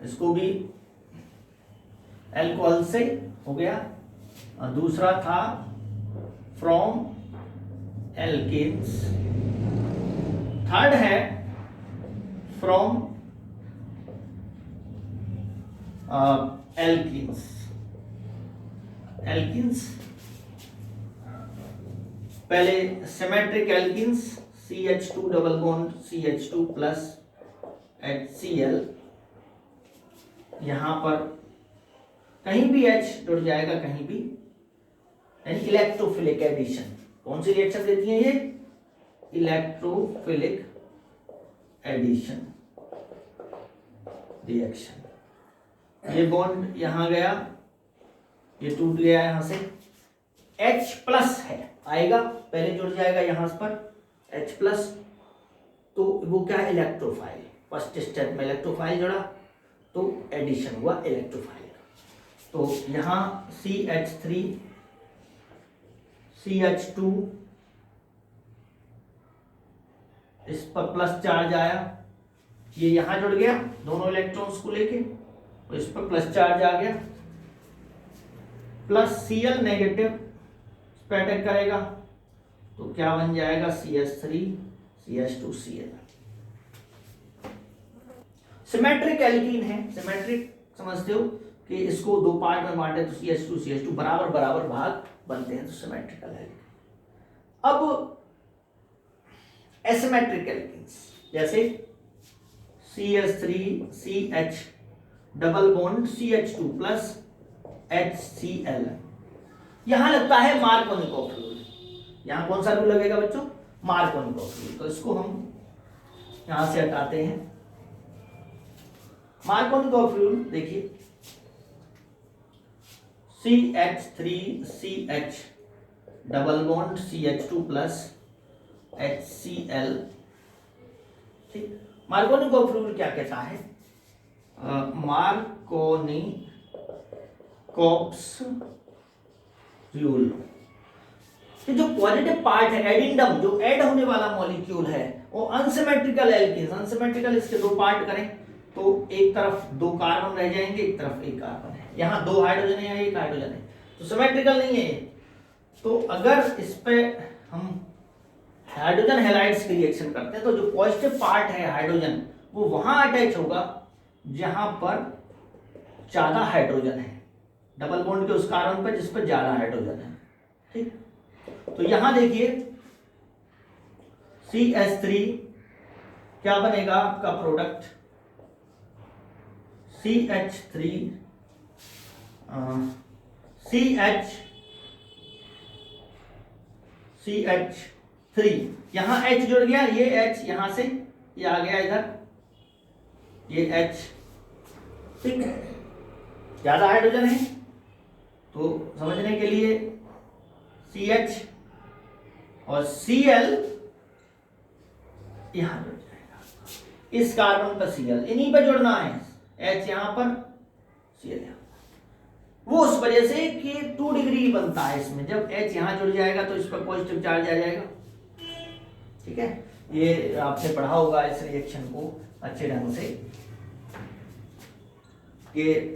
[SPEAKER 1] इसको भी एल्कोहल से हो गया, और दूसरा था फ्रॉम एल्कीन्स, थर्ड है फ्रॉम एल्कीन्स, एल्कीन्स पहले symmetric alkenes, CH2 double bond CH2 plus HCl, यहां पर कहीं भी H जुड़ जाएगा, कहीं भी, यानी इलेक्ट्रोफिलिक एडिशन। कौन सी रिएक्शन देती है ये? Electrophilic addition reaction. ये बॉन्ड यहां गया, ये टूट गया यहां से, H प्लस है आएगा, पहले जुड़ जाएगा यहां पर H प्लस, तो वो क्या है? इलेक्ट्रोफाइल। फर्स्ट स्टेप में इलेक्ट्रोफाइल जुड़ा तो एडिशन हुआ इलेक्ट्रोफाइल का। तो यहां CH3 CH2, इस पर प्लस चार्ज आया, ये यहां जुड़ गया दोनों इलेक्ट्रॉन्स को लेके, तो इस पर प्लस चार्ज आ गया, प्लस Cl नेगेटिव इस पर अटैक करेगा, तो क्या बन जाएगा? CH3 CH2 Cl। Symmetric alkene है, सिमेट्रिक समझते हो कि इसको दो पार्ट में बांटे तो CH2 बराबर बराबर भाग बनते हैं, तो सिमेट्रिकल एल्कीन। अब एसिमेट्रिक एल्कीन्स, जैसे CH3 CH double bond CH2 plus HCl, यहां लगता है मार्कोनिकोव रूल। यहां कौन सा रूल लगेगा बच्चों? Markovnikov rule. तो इसको हम यहां से हटाते हैं। मार्कोनिकोव रूल देखिए, CH3 CH double bond CH2 plus HCl, ठीक। मार्कोनिकोव रूल क्या कहता है? मार्कोनिकोव्स रूल, जो पॉजिटिव पार्ट है, एडिंडम, जो ऐड होने वाला मॉलिक्यूल है, वो अनसिमेट्रिकल एल्कीन्स, अनसिमेट्रिकल इसके दो पार्ट करें तो एक तरफ दो कार्बन रह जाएंगे, एक तरफ एक कार्बन है, यहाँ दो हाइड्रोजन है, यहाँ एक हाइड्रोजन है, तो सिमेट्रिकल नहीं है। तो अगर इस पे हम हाइड्रोजन हैलाइड्स की रिएक्शन करते हैं तो जो पॉजिटिव पार्ट है हाइड्रोजन, वो वहां अटैच होगा जहां पर ज्यादा हाइड्रोजन है, डबल बॉन्ड के उस कार्बन पर जिस पर ज्यादा हाइड्रोजन है, ठीक। तो यहां देखिए CH3 क्या बनेगा आपका प्रोडक्ट? CH3 CH3, यहां H जुड़ गया, ये H यहां से ये आ गया इधर, ये H, ठीक, ज्यादा हाइड्रोजन है, तो समझने के लिए CH और Cl यहां जुड़ जाएगा, इस कार्बन पर Cl, इन्हीं पर जुड़ना है, H यहां पर Cl यहां, वो उस वजह से कि 2 डिग्री बनता है इसमें, जब H यहां जुड़ जाएगा तो इस पर पॉजिटिव चार्ज आ जाएगा, ठीक है। ये आपने पढ़ा होगा इस रिएक्शन को अच्छे ढंग से कि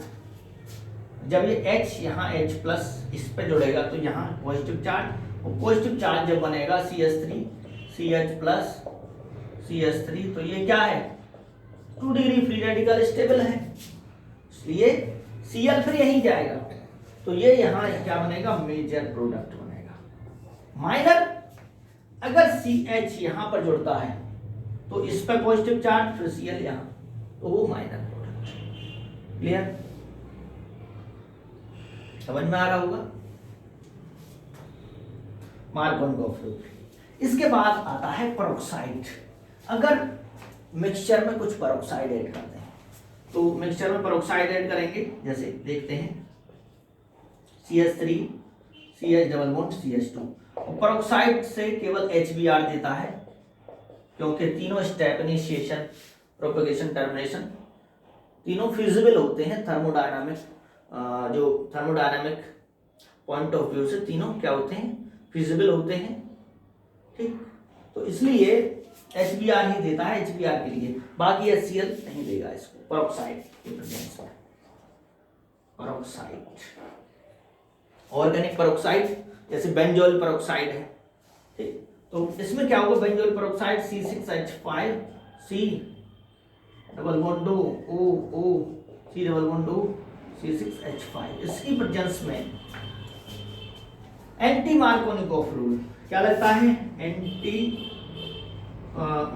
[SPEAKER 1] जब ये H यहाँ H प्लस इस पे जुड़ेगा तो यहाँ पॉजिटिव चार्ज, और पॉजिटिव चार्ज जब बनेगा CH3 CH प्लस CH3, तो ये क्या है? 2 डिग्री फ्री रेडिकल स्टेबल है, इसलिए Cl फिर यहीं जाएगा, तो ये यहाँ क्या बनेगा? मेजर प्रोडक्ट बनेगा। माइनर, अगर CH यहाँ पर जुड़ता है तो इस पर पॉजिटिव चार्ज, फिर Cl यहाँ, तो वो माइनर प्रोडक्ट। क्लियर? समझ में आ रहा होगा? Markovnikov rule. इसके बाद आता है पेरोक्साइड। अगर मिक्सचर में कुछ पेरोक्साइड ऐड करते हैं तो मिक्सचर में पेरोक्साइड ऐड करेंगे, जैसे देखते हैं CH3 CH double bond CH2, peroxide से केवल HBr देता है, क्योंकि तीनों स्टेप इनिशिएशन प्रोपेगेशन, टर्मिनेशन, तीनों फिजिबल होते हैं थर्मोडायनामिक, जो थर्मोडायनामिक पॉइंट ऑफ व्यू से तीनों क्या होते हैं, फिजिबल होते हैं। ठीक, तो इसलिए HBr ही देता है HBr के लिए, बाकी HCl नहीं देगा इसको पेरोक्साइड के प्रेजेंस में। पेरोक्साइड, ऑर्गेनिक पेरोक्साइड जैसे बेंजोइल पेरोक्साइड है। ठीक, तो इसमें क्या होगा, benzoyl peroxide C6H5 C double bond O C double bond O C6H5, इसकी प्रेजेंस में एंटी मार्कोनिकोफ रूल क्या लगता है, एंटी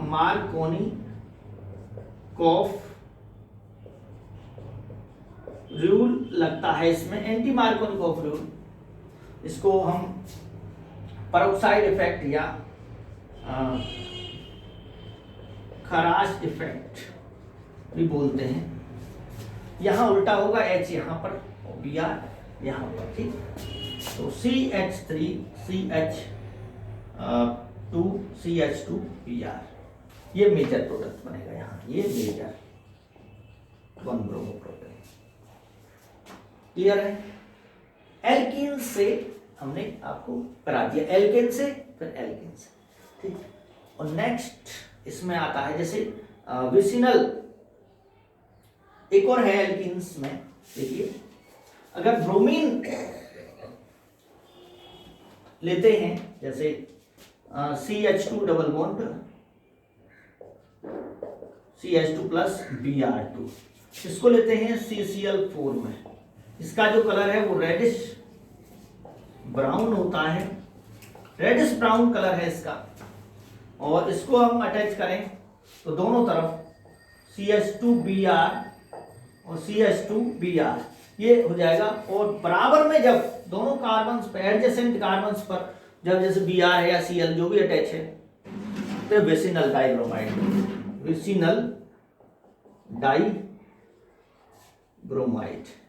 [SPEAKER 1] मार्कोनिकोफ रूल लगता है इसमें, एंटी मार्कोनिकोफ रूल। इसको हम पेरोक्साइड इफेक्ट या खराश इफेक्ट भी बोलते हैं। यहाँ उल्टा होगा, H यहाँ पर और Br यहाँ पर। ठीक, तो CH3 CH2 CH2 Br, ये मेजर प्रोडक्ट बनेगा यहाँ, ये मेजर 1 ब्रोमो प्रोडक्ट। क्लियर है? एल्कीन से हमने आपको करा दिया, एल्केन से फिर एल्कीन से। ठीक, और नेक्स्ट इसमें आता है जैसे विसिनल, एक और है एल्कीन्स में। देखिए, अगर ब्रोमीन लेते हैं जैसे CH2 double bond CH2 plus Br2, इसको लेते हैं CCl4 में, इसका जो कलर है वो रेडिश ब्राउन होता है, रेडिश ब्राउन कलर है इसका, और इसको हम अटैच करें तो दोनों तरफ CH2Br और CH2Br ये हो जाएगा, और बराबर में जब दोनों कार्बन्स पर, एडजेसेंट कार्बन्स पर जब जैसे Br है या Cl जो भी अटैच है, तो विसिनल डाइब्रोमाइड, विसिनल डाइब्रोमाइड।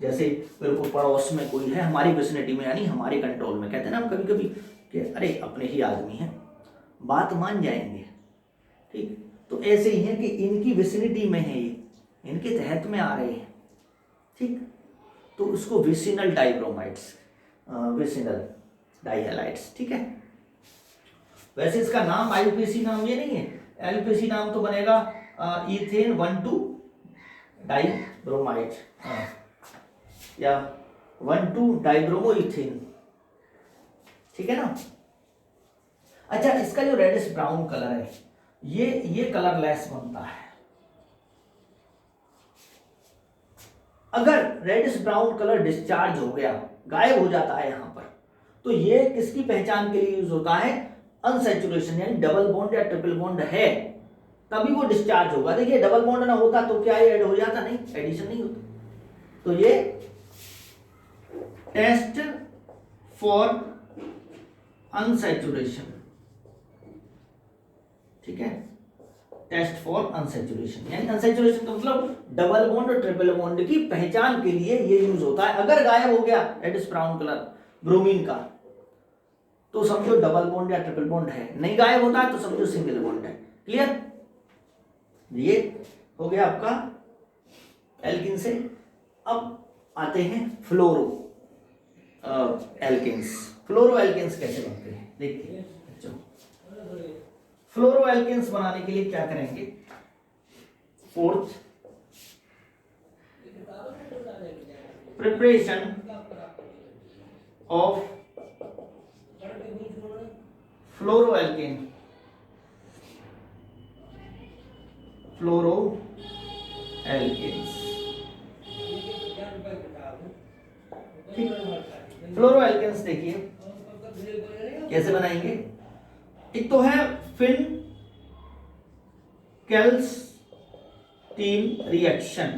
[SPEAKER 1] जैसे बिल्कुल पड़ोस में कोई है, हमारी विसिनिटी में यानी हमारे कंट्रोल में, कहते हैं ना हम कभी कभी कि अरे अपने ही आदमी हैं, बात मान जाएंगे। ठीक, तो ऐसे ही है कि इनकी विसिनिटी में है, ये इनके तहत में आ रहे हैं। ठीक, तो उसको विसिनल डाइब्रोमाइड्स, विसिनल डाइहैलाइड्स। ठीक है, वैसे इसका नाम IUPAC नाम ये नहीं है, LPC नाम तो बनेगा इथेन 1,2 डाइब्रोमाइड या 1,2 डाइब्रोमो इथेन। ठीक है ना? अच्छा, इसका जो रेडिश ब्राउन कलर है ये कलरलेस बनता है। अगर रेडिश ब्राउन कलर डिस्चार्ज हो गया, गायब हो जाता है यहां पर, तो ये किसकी पहचान के लिए यूज होता है, अनसैचुरेशन, यानी डबल बॉन्ड या ट्रिपल बॉन्ड है तभी वो डिस्चार्ज होगा। देखिए, डबल बॉन्ड ना होता तो क्या ये ऐड हो जाता, नहीं, एडिशन नहीं होता। तो ये टेस्ट फॉर अनसैचुरेशन, ठीक है, टेस्ट फॉर अनसैचुरेशन, यानी अनसैचुरेशन का मतलब डबल बॉन्ड और ट्रिपल बॉन्ड की पहचान के लिए ये यूज होता है। अगर गायब हो गया रेडिश ब्राउन कलर ब्रोमीन का, तो समझो डबल बॉन्ड या ट्रिपल बॉन्ड है, नहीं गायब होता है तो समझो सिंगल बॉन्ड है। क्लियर? ये हो गया आपका एल्किन से। अब आते हैं फ्लोरो एल्किन्स। फ्लोरो एल्किन्स कैसे बनते हैं देखिए बच्चों। फ्लोरो एल्किन्स बनाने के लिए क्या करेंगे, fourth preparation of fluoro alkene, fluoro alkenes. Fluoro alkenes देखिए कैसे बनाएंगे। एक तो है फिन कैल्स्टीन रिएक्शन,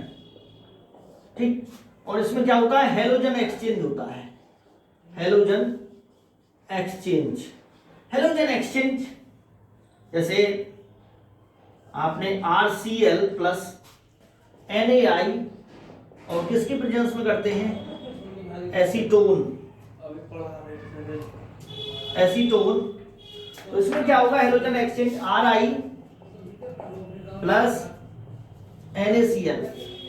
[SPEAKER 1] ठीक, और इसमें क्या होता है, हेलोजन एक्सचेंज होता है। हेलोजन एक्सचेंज, हेलोजन एक्सचेंज जैसे आपने RCl प्लस NaI और किसके प्रेजेंस में करते हैं, एसीटोन, एसीटोन। तो इसमें क्या होगा, halogen exchange Ri plus NaCl।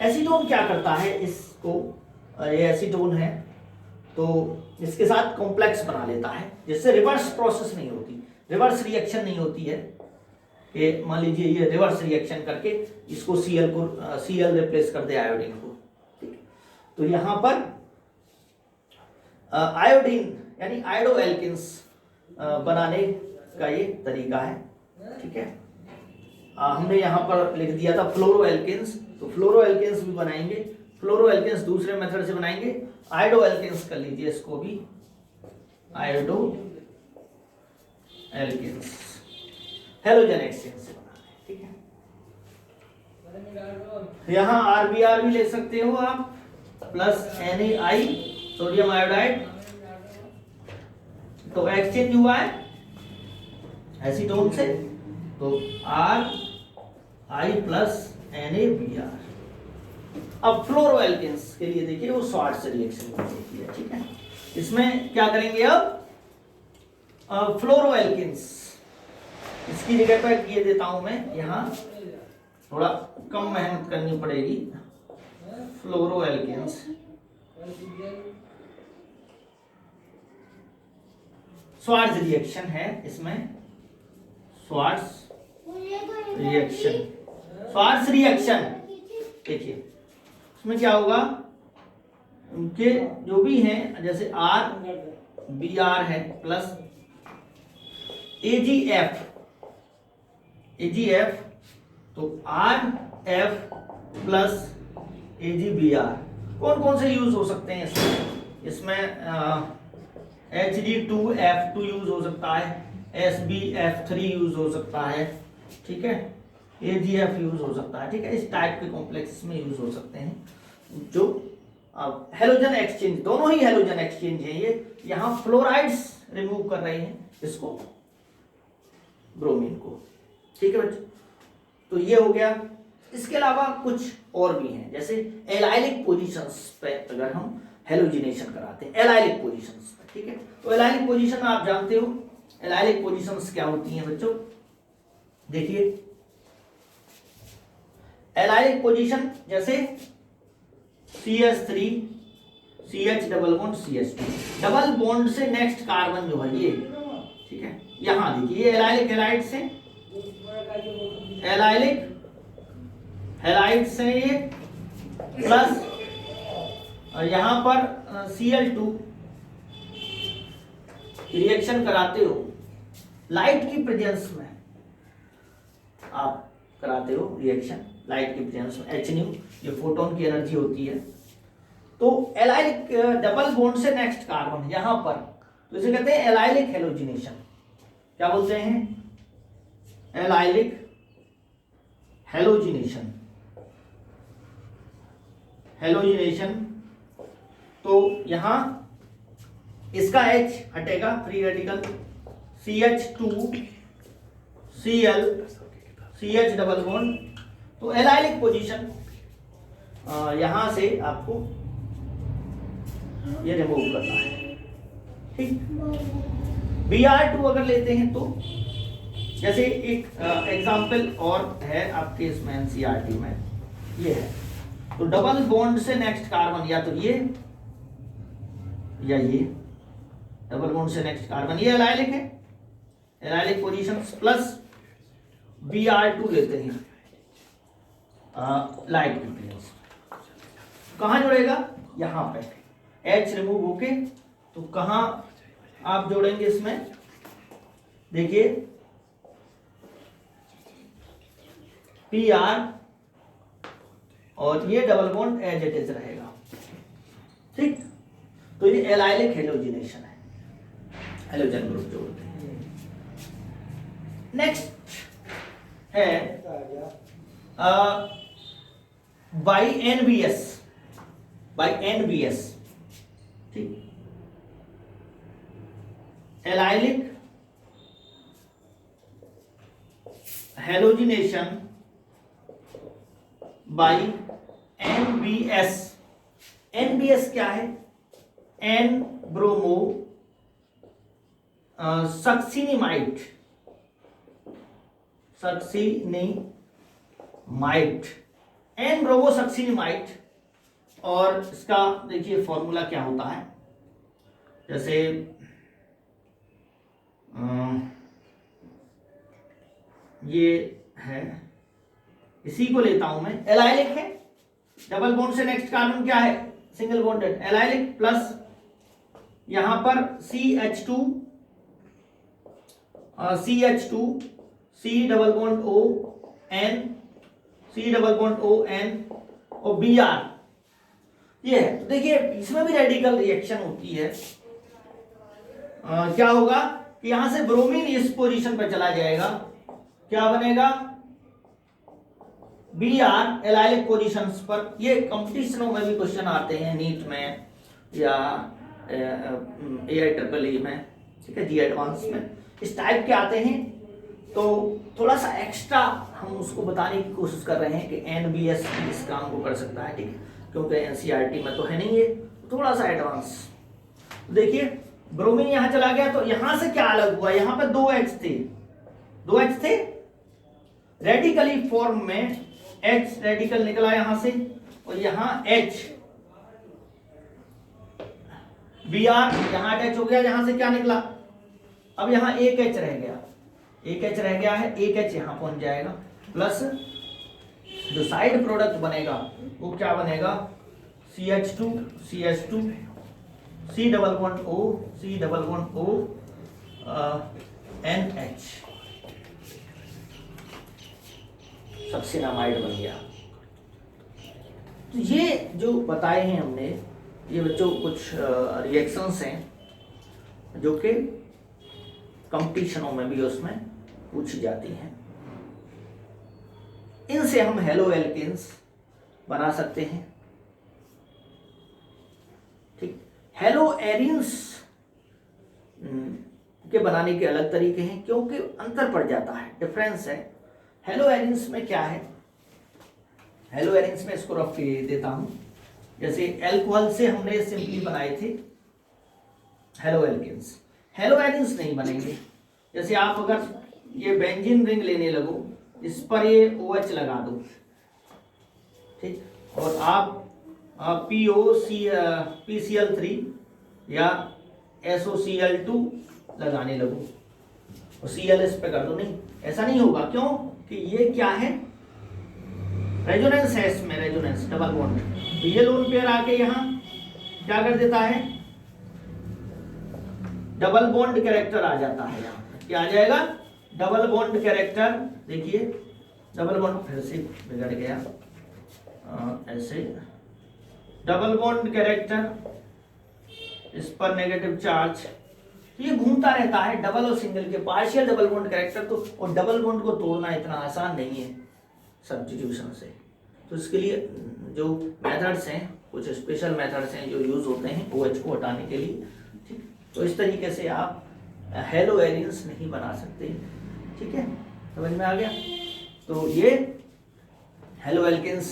[SPEAKER 1] Acetone क्या करता है, इसको ये एसीटोन है तो इसके साथ कॉम्प्लेक्स बना लेता है, जिससे रिवर्स प्रोसेस नहीं होती, रिवर्स रिएक्शन नहीं होती है। ये मान लीजिए ये रिवर्स रिएक्शन करके इसको Cl रिप्लेस कर दे आयोडीन को, ठीक। तो यहाँ पर आयोडीन यानी आयोडो एल्किन्स बनाने का ये तरीका है, ठीक है। हमने यहाँ पर लिख दिया था फ्लोरो एल्किन्स, तो फ्लोरो एल्किन्स भी बनाएंगे। फ्लोरो एल्किन्स दूसरे मेथड से बनाएंगे। आयोडो एल्किन्स कर लीजिए इसको भी, आयोडो एल्किन्स हेलोजन एक्सचेंज से बनाना है, ठीक है। यहाँ RBr भी ले सकते हो आप, प्लस NaI सोडियम आयोडाइड, तो एक्सचेंज हुआ है एसीटोन से, तो RI प्लस NaBr। अब फ्लोरो एल्केन्स के लिए देखिए वो स्वार्ट्ज रिएक्शन होती है, ठीक है। इसमें क्या करेंगे अब फ्लोरो एल्केन्स, इसकी जगह पर ये देता हूं मैं, यहाँ थोड़ा कम मेहनत करनी पड़ेगी। फ्लोरो एल्केन्स स्वार्ट्ज रिएक्शन है, इसमें स्वार्ट्ज रिएक्शन, स्वार्ट्ज रिएक्शन देखिए इसमें क्या होगा, उनके जो भी हैं जैसे RBr है प्लस AgF, तो RF प्लस AgBr कौन कौन से यूज हो सकते हैं इसमें Hd2F2 यूज हो सकता है, SbF3 यूज हो सकता है, ठीक है, AgF यूज हो सकता है, ठीक है। इस टाइप के कॉम्प्लेक्स में यूज हो सकते हैं जो हेलोजन एक्सचेंज, दोनों ही हेलोजन एक्सचेंज है ये। यहाँ फ्लोराइड्स रिमूव कर रहे हैं इसको, ब्रोमीन को, ठीक है बच्चों। तो ये हो गया। इसके अलावा कुछ और भी हैं, जैसे एलाइलिक पोजीशंस पे अगर हम हेलोजिनेशन कराते हैं, एलाइलिक पोजीशंस पे, ठीक है। तो एलाइलिक पोजीशन आप जानते हो, एलाइलिक पोजीशंस क्या होती हैं बच्चों, देखिए एलाइलिक पोजीशन जैसे CH3 CH double bond CH2, double bond से नेक्स्ट कार्बन जो है ये, ठीक है। यहां देखिए ये एलाइलिक हैलाइड से, एलाइलिक हैलाइड से ये प्लस, और यहां पर Cl2 रिएक्शन कराते हो लाइट की प्रेजेंस में, आप कराते हो रिएक्शन लाइट की प्रेजेंस में, Hν ये फोटोन की एनर्जी होती है। तो एलाइलिक डबल बॉन्ड से नेक्स्ट कार्बन यहां पर, तो इसे कहते हैं एलाइलिक हेलोजिनेशन। क्या बोलते हैं, एलाइलिक हेलोजिनेशन, हेलोजिनेशन। तो यहां इसका H हटेगा, free radical CH2 Cl CH double bond, तो एलाइलिक पोजीशन यहां से आपको ये रिमूव करना है, ठीक। Br2 अगर लेते हैं तो जैसे एक एग्जांपल और है आपके इसमें NCERT में, ये है, तो डबल बॉन्ड से नेक्स्ट कार्बन या तो ये या ये, डबल बॉन्ड से नेक्स्ट कार्बन, ये एलाइलिक है, एलाइलिक पोजीशंस, प्लस Br2 लेते हैं लाइट की प्रेजेंस, कहां जुड़ेगा, यहां पे H रिमूव होके, तो कहां आप जोड़ेंगे इसमें, देखिए Pr और ये double bond as it is रहेगा, ठीक। तो ये एलाइलिक हेलोजिनेशन है, हेलोजन ग्रुप जोड़ते हैं। नेक्स्ट है बाई NBS, ठीक, allylic halogenation by NBS। NBS क्या है, N bromo succinimide, succinimide, N bromosuccinimide, और इसका देखिए फॉर्मूला क्या होता है। जैसे ये है, इसी को लेता हूं मैं, एलाइलिक है, डबल बॉन्ड से नेक्स्ट कार्बन क्या है, सिंगल बॉन्डेड एलाइलिक, प्लस यहां पर CH2 C double bond O N, C double bond O N और Br, ये है। तो देखिए इसमें भी रेडिकल रिएक्शन होती है। क्या होगा कि यहां से ब्रोमीन इस पोजीशन पर चला जाएगा, क्या बनेगा, Br एलाइलिक पोजीशंस पर। ये कंपटीशनों में भी क्वेश्चन आते हैं, नीट में या AI-EEE में, ठीक है, जी एडवांस में, इस टाइप के आते हैं। तो थोड़ा सा एक्स्ट्रा हम उसको बताने की कोशिश कर रहे हैं कि NBS भी इस काम को कर सकता है, ठीक है, क्योंकि NCERT में तो है नहीं, है थोड़ा सा एडवांस। देखिए ब्रोमीन यहां चला गया, तो यहां से क्या अलग हुआ, यहां पर 2H थे, रेडिकली फॉर्म में H रेडिकल निकला यहां से, और यहां H, Br यहां अटैच हो गया, यहां से क्या निकला, अब यहां एक H रह गया, एक H रह गया है, एक H यहां पहुंच जाएगा, प्लस जो साइड प्रोडक्ट बनेगा वो क्या बनेगा, CH2 C double bond O NH, सक्सिनामाइड बन गया। तो ये जो बताए हैं हमने, ये बच्चों कुछ रिएक्शंस हैं जो कि कंपटीशनों में भी उसमें पूछी जाती हैं। इनसे हम हेलो एल्केन्स बना सकते हैं, ठीक। हेलो एरिन्स के बनाने के अलग तरीके हैं, क्योंकि अंतर पड़ जाता है, डिफरेंस है। हेलो एरिन्स में क्या है, हेलो एरिन्स में इसको रफ के देता हूं। जैसे एल्कोहल से हमने सिंपली बनाए थे हेलो एल्केन्स, हेलो एरिन्स नहीं बनेंगे। जैसे आप अगर ये बेंजीन रिंग लेने लगो, इस पर ये OH लगा दो, ठीक, और आप PCl3 या SOCl2 लगाने लगो और Cl इस पे कर दो, नहीं, ऐसा नहीं होगा। क्यों कि ये क्या है, रेजोनेंस है, इसमें रेजोनेंस, डबल बॉन्ड। तो ये लोन पेयर आके यहां क्या कर देता है, डबल बॉन्ड कैरेक्टर आ जाता है, यहां क्या आ जाएगा, डबल बॉन्ड कैरेक्टर। देखिए डबल बॉन्ड फिर से बिगड़ गया, ऐसे डबल बॉन्ड कैरेक्टर, इस पर नेगेटिव चार्ज, तो ये घूमता रहता है डबल और सिंगल के, पार्शियल डबल बॉन्ड कैरेक्टर। तो और डबल बॉन्ड को तोड़ना इतना आसान नहीं है सब्स्टिट्यूशन से। तो इसके लिए जो मेथड्स हैं, कुछ स्पेशल मेथड्स हैं जो यूज होते हैं OH को हटाने के लिए, ठीक। तो इस तरीके से आप हेलो एरिन्स नहीं बना सकते, ठीक है, समझ में आ गया। तो ये हेलो एल्केन्स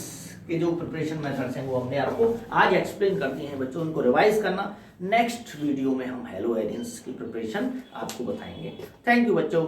[SPEAKER 1] के जो प्रिपरेशन मेथड्स हैं वो हमने आपको आज एक्सप्लेन कर दिए हैं बच्चों, उनको रिवाइज करना। नेक्स्ट वीडियो में हम हेलो एरिन्स की प्रिपरेशन आपको बताएंगे। थैंक यू बच्चों।